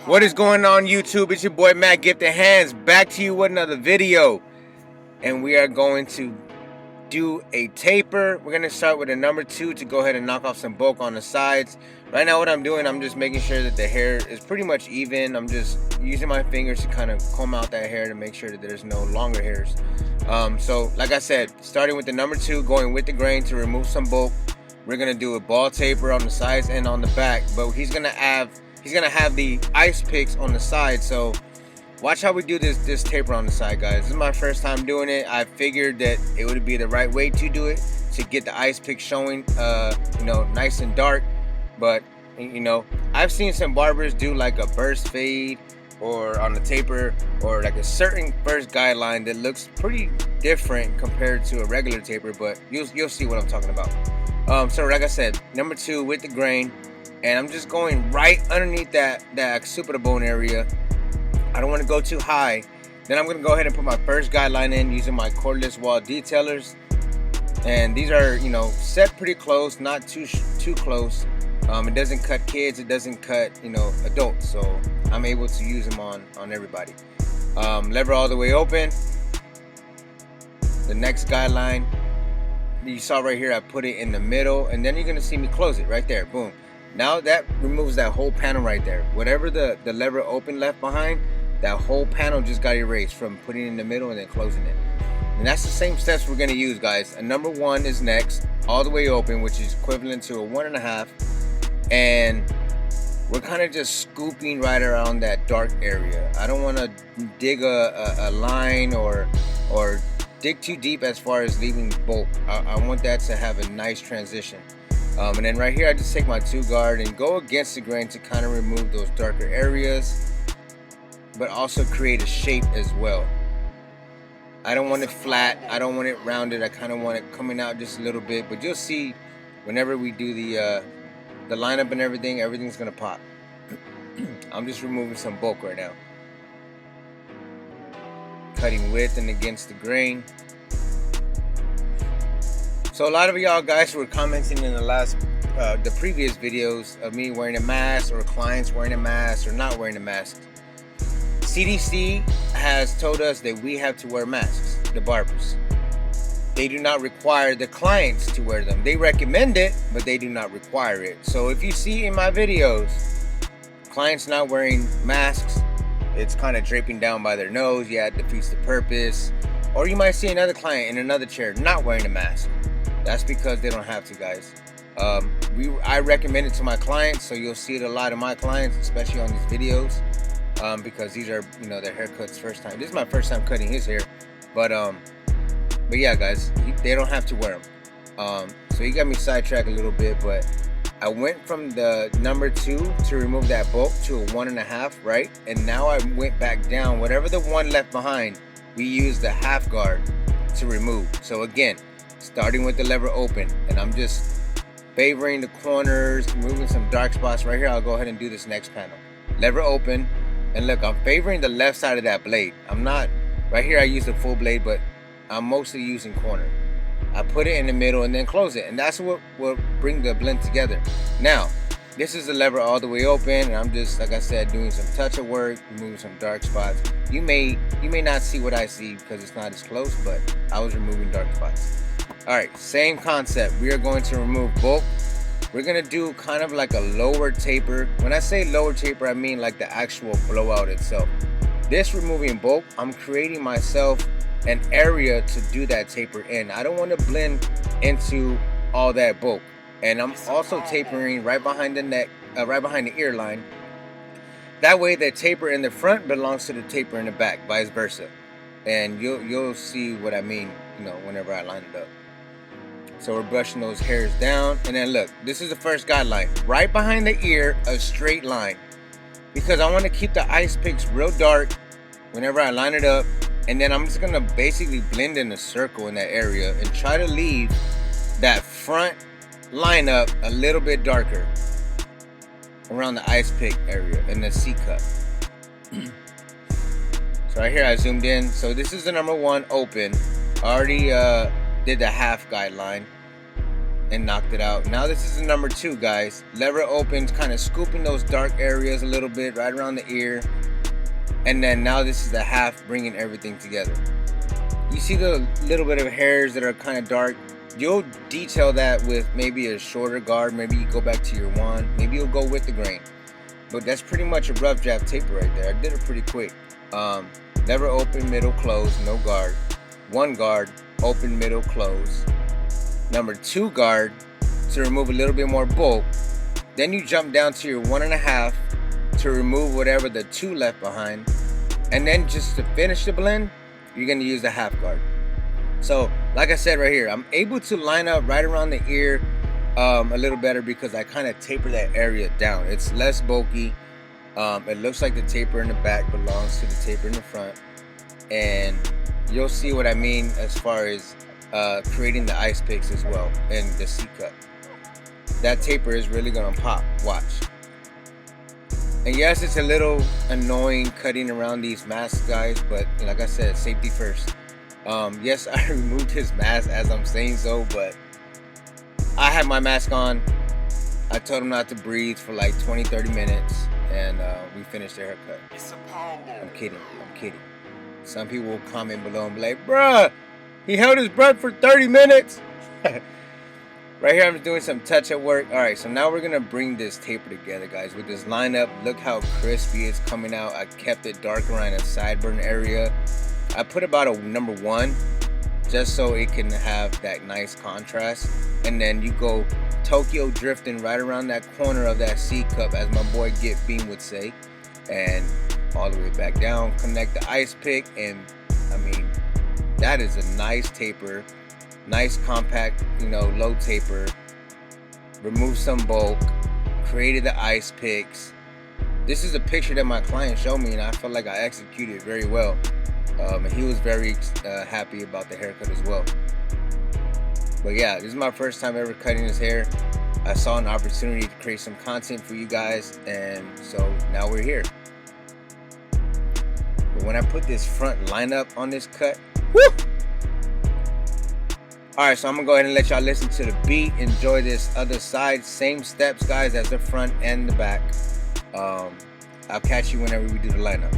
What is going on, YouTube? It's your boy Matt Gifted Hands, back to you with another video. And we are going to do a taper. We're going to start with a number 2 to go ahead and knock off some bulk on the sides. Right now what I'm doing, I'm just making sure that the hair is pretty much even. I'm just using my fingers to kind of comb out that hair to make sure that there's no longer hairs. So like I said, starting with the number 2, going with the grain to remove some bulk. We're going to do a ball taper on the sides and on the back, but he's gonna have the ice picks on the side. So watch how we do this taper on the side, guys. This is my first time doing it. I figured that it would be the right way to do it, to get the ice pick showing nice and dark. But I've seen some barbers do like a burst fade or on the taper, or like a certain first guideline that looks pretty different compared to a regular taper, but you'll see what I'm talking about. So like I said, number 2 with the grain, and I'm just going right underneath that super bone area. I don't want to go too high. Then I'm going to go ahead and put my first guideline in using my cordless wall detailers, and these are set pretty close, not too close. It doesn't cut kids, it doesn't cut adults, so I'm able to use them on everybody. Lever all the way open. The next guideline you saw right here, I put it in the middle, and then you're gonna see me close it right there. Boom. Now that removes that whole panel right there. Whatever the lever open left behind, that whole panel just got erased from putting it in the middle and then closing it. And that's the same steps we're gonna use, guys. A number 1 is next, all the way open, which is equivalent to a 1.5, and we're kind of just scooping right around that dark area. I don't want to dig a line or dig too deep as far as leaving bulk. I want that to have a nice transition. And then right here, I just take my 2 guard and go against the grain to kind of remove those darker areas, but also create a shape as well. I don't want it flat, I don't want it rounded, I kind of want it coming out just a little bit, but you'll see whenever we do the lineup and everything's gonna pop. I'm just removing some bulk right now. Cutting with and against the grain. So a lot of y'all guys were commenting in the previous videos of me wearing a mask, or clients wearing a mask or not wearing a mask. CDC has told us that we have to wear masks, the barbers. They do not require the clients to wear them. They recommend it, but they do not require it. So if you see in my videos, clients not wearing masks, it's kind of draping down by their nose, yeah, it defeats the purpose. Or you might see another client in another chair not wearing a mask. That's because they don't have to, guys. I recommend it to my clients, so you'll see it a lot of my clients, especially on these videos, because these are their haircuts first time. This is my first time cutting his hair, but yeah, guys, they don't have to wear them. So you got me sidetracked a little bit, but I went from the number 2 to remove that bulk to a 1.5, right? And now I went back down. Whatever the 1 left behind, we used the half guard to remove. So again, starting with the lever open, and I'm just favoring the corners, removing some dark spots right here. I'll go ahead and do this next panel. Lever open, and look, I'm favoring the left side of that blade. I'm not, right here I use the full blade, but I'm mostly using corner. I put it in the middle and then close it, and that's what will bring the blend together. Now, this is the lever all the way open, and I'm just, like I said, doing some touch of work, removing some dark spots. You may not see what I see because it's not as close, but I was removing dark spots. All right, same concept. We are going to remove bulk. We're gonna do kind of like a lower taper. When I say lower taper, I mean like the actual blowout itself. This removing bulk, I'm creating myself an area to do that taper in. I don't want to blend into all that bulk, and I'm also tapering right behind the neck, right behind the ear line. That way, the taper in the front belongs to the taper in the back, vice versa. And you'll see what I mean, whenever I line it up. So we're brushing those hairs down, and then look, this is the first guideline. Right behind the ear, a straight line, because I want to keep the ice picks real dark whenever I line it up. And then I'm just gonna basically blend in a circle in that area and try to leave that front lineup a little bit darker around the ice pick area and the C cup. So right here I zoomed in. So this is the number 1 open. I already did the half guideline. and knocked it out. Now this is the number 2, guys. Lever opens, kind of scooping those dark areas a little bit right around the ear. And then now this is the half, bringing everything together. You see the little bit of hairs that are kind of dark. You'll detail that with maybe a shorter guard. Maybe you go back to your wand. Maybe you'll go with the grain. But that's pretty much a rough draft taper right there. I did it pretty quick. Lever open, middle, close, no guard. 1 guard, open, middle, close. Number 2 guard to remove a little bit more bulk. Then you jump down to your 1.5 to remove whatever the 2 left behind. And then just to finish the blend, you're going to use a half guard. So like I said right here, I'm able to line up right around the ear a little better because I kind of taper that area down. It's less bulky. It looks like the taper in the back belongs to the taper in the front. And you'll see what I mean as far as creating the ice picks as well and the C-cup. That taper is really going to pop. Watch. And yes, it's a little annoying cutting around these masks, guys, but like I said, safety first. Yes, I removed his mask as I'm saying so, but I had my mask on. I told him not to breathe for like 20-30 minutes, and we finished the haircut. I'm kidding. Some people will comment below and be like, bruh, he held his breath for 30 minutes. Right here, I'm doing some touch-up work. All right, so now we're gonna bring this taper together, guys. With this lineup, look how crispy it's coming out. I kept it dark around the sideburn area. I put about a number 1 just so it can have that nice contrast. And then you go Tokyo drifting right around that corner of that C cup, as my boy Get Beam would say. And all the way back down, connect the ice pick. And I mean, that is a nice taper. Nice compact, low taper. Remove some bulk. Created the ice picks. This is a picture that my client showed me, and I felt like I executed very well. And he was very happy about the haircut as well. But yeah, this is my first time ever cutting his hair. I saw an opportunity to create some content for you guys, and so now we're here. But when I put this front lineup on this cut, woo! Alright, so I'm gonna go ahead and let y'all listen to the beat. Enjoy this other side. Same steps, guys, as the front and the back. I'll catch you whenever we do the lineup.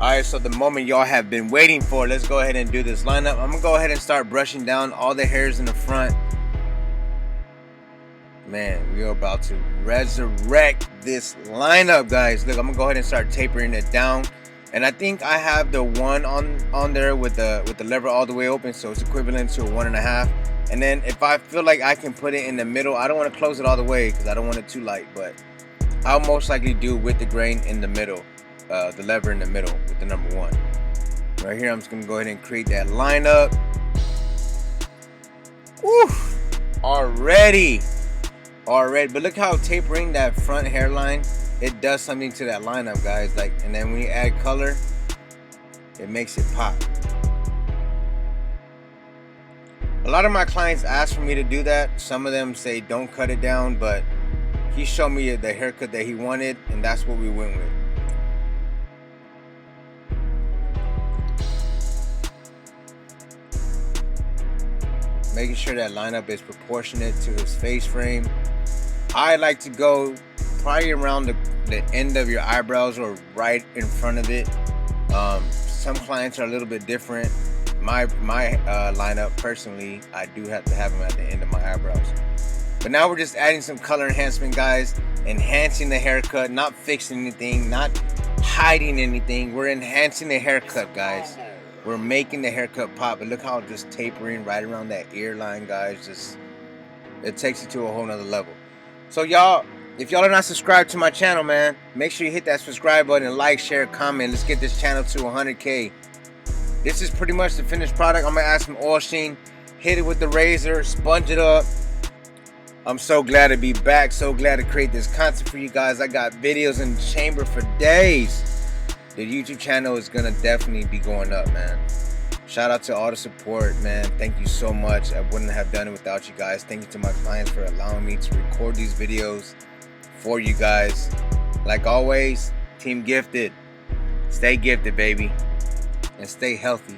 Alright, so the moment y'all have been waiting for, let's go ahead and do this lineup. I'm gonna go ahead and start brushing down all the hairs in the front. Man, we are about to resurrect this lineup, guys. Look, I'm gonna go ahead and start tapering it down. And I think I have the one on there with the lever all the way open, so it's equivalent to a 1.5. And then if I feel like I can put it in the middle, I don't want to close it all the way because I don't want it too light, but I'll most likely do with the grain in the middle. The lever in the middle with the number 1. Right here, I'm just gonna go ahead and create that lineup. Woo! Already. But look how tapering that front hairline, it does something to that lineup, guys. Like, and then when you add color, it makes it pop. A lot of my clients ask for me to do that. Some of them say don't cut it down, but he showed me the haircut that he wanted, and that's what we went with. Making sure that lineup is proportionate to his face frame. I like to go probably around the end of your eyebrows or right in front of it. Some clients are a little bit different. My lineup, personally, I do have to have them at the end of my eyebrows. But now we're just adding some color enhancement, guys. Enhancing the haircut, not fixing anything, not hiding anything. We're enhancing the haircut, guys. We're making the haircut pop, and look how just tapering right around that ear line, guys. Just, it takes it to a whole nother level. So y'all, if y'all are not subscribed to my channel, man, make sure you hit that subscribe button, like, share, comment. Let's get this channel to 100K. This is pretty much the finished product. I'm gonna add some oil sheen, hit it with the razor, sponge it up. I'm so glad to be back, so glad to create this content for you guys. I got videos in the chamber for days. The YouTube channel is gonna definitely be going up, man. Shout out to all the support, man. Thank you so much. I wouldn't have done it without you guys. Thank you to my clients for allowing me to record these videos for you guys. Like always, Team Gifted. Stay gifted, baby. And stay healthy.